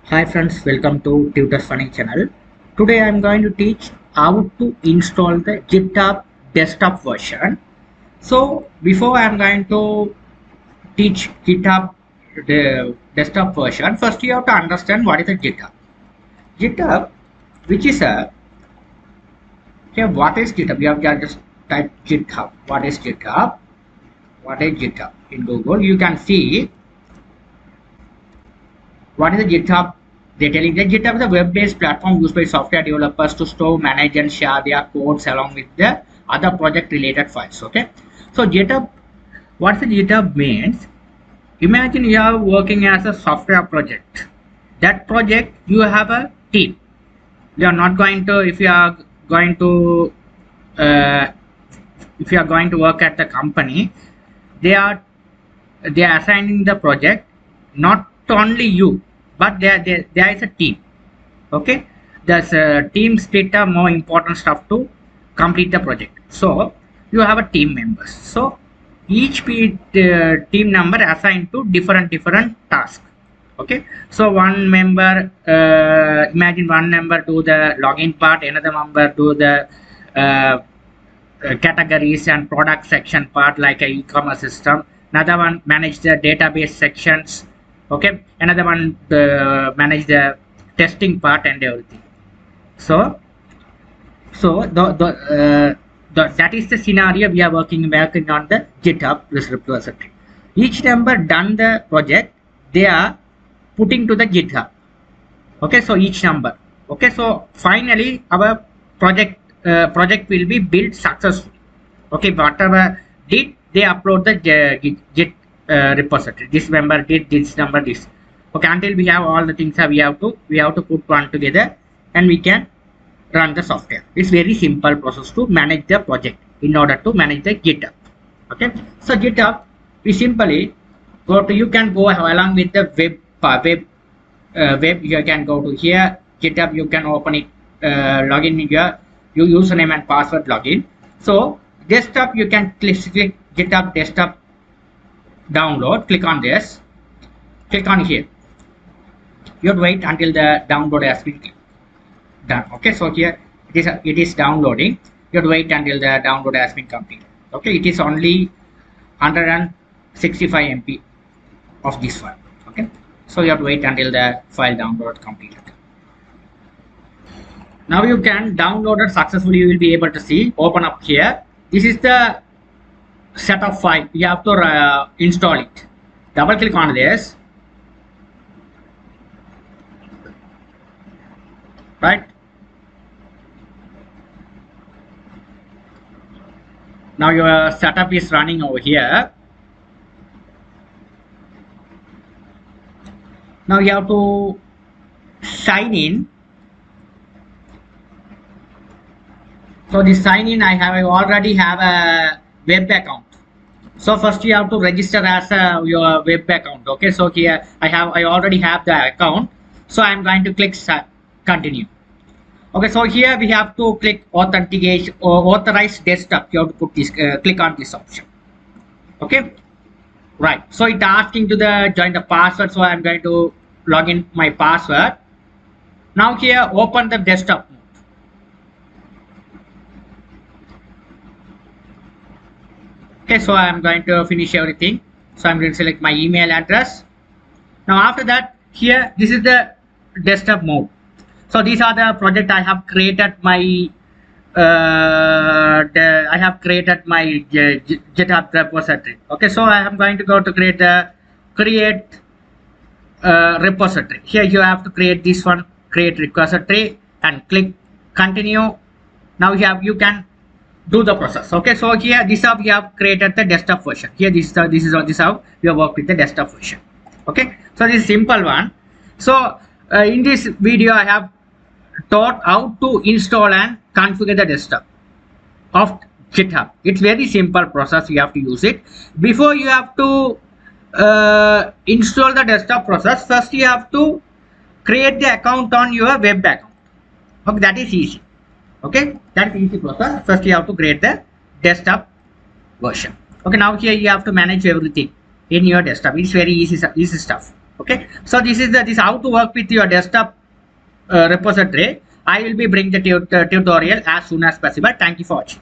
Hi friends, welcome to Tutor's Funny channel. Today I am going to teach how to install the GitHub Desktop version. So before I am going to teach GitHub the desktop version, first you have to understand what is a GitHub. GitHub, which is a what is GitHub? You have to just type GitHub. What is GitHub? What is GitHub in Google? You can see what is the GitHub. They're telling that GitHub is a web-based platform used by software developers to store, manage, and share their codes along with the other project-related files. Okay, so GitHub, what the GitHub means? Imagine you are working as a software project. That project you have a team. You are not going to if you are going to work at the company. They are assigning the project not only you, but there is a team. Okay, there's a team split are more important stuff to complete the project. So you have a team members. So each team member assigned to different tasks. Okay, so one member imagine one member do the login part, another member do the categories and product section part like a e-commerce system, another one manage the database sections. Okay, another one manage the testing part and everything. So that is the scenario we are working on the GitHub repository. Each member done the project, they are putting to the GitHub. Okay, so each number. Okay, so finally our project will be built successfully. Okay, whatever did they upload the Git repository. This member did this number this. Okay, until we have all the things we have to put one together and we can run the software. It's very simple process to manage the project in order to manage the GitHub. Okay, so GitHub we simply you can go along with the web. You can go to here GitHub. You can open it, login in your username and password login. So desktop you can click GitHub Desktop download. Click on this. Click on here. You have to wait until the download has been done. Okay, so here it is downloading. You have to wait until the download has been completed. Okay, it is only 165 MB of this file. Okay, so you have to wait until the file download completed. Now you can download it successfully. You will be able to see. Open up here. This is the set of file. You have to install it. Double click on this. Right. Now your setup is running over here. Now you have to sign in. So the sign in I already have a web account. So first you have to register as your web account. Okay, so here I already have the account. So I'm going to click continue. Okay, so here we have to click authentication or authorize desktop. You have to put this click on this option. Okay, right. So it's asking to join the password. So I'm going to log in my password. Now here open the desktop mode. Okay, so I'm going to finish everything. So I'm going to select my email address. Now after that, here this is the desktop mode. So these are the project I have created my GitHub repository. Okay, so I am going to go to create repository. Here you have to create this one, create repository, and click continue. Now you can do the process. Okay, so here this how we have created the desktop version. Here this is how we have worked with the desktop version. Okay, so this is simple one. So in this video I have taught how to install and configure the desktop of GitHub. It's very simple process. You have to use it. Before you have to install the desktop process, first you have to create the account on your web account. Okay, that is easy. Okay, that's easy process. First you have to create the desktop version. Okay, now here you have to manage everything in your desktop. It's very easy stuff. Okay, so this is how to work with your desktop repository. I will be bringing the tutorial as soon as possible. Thank you for watching.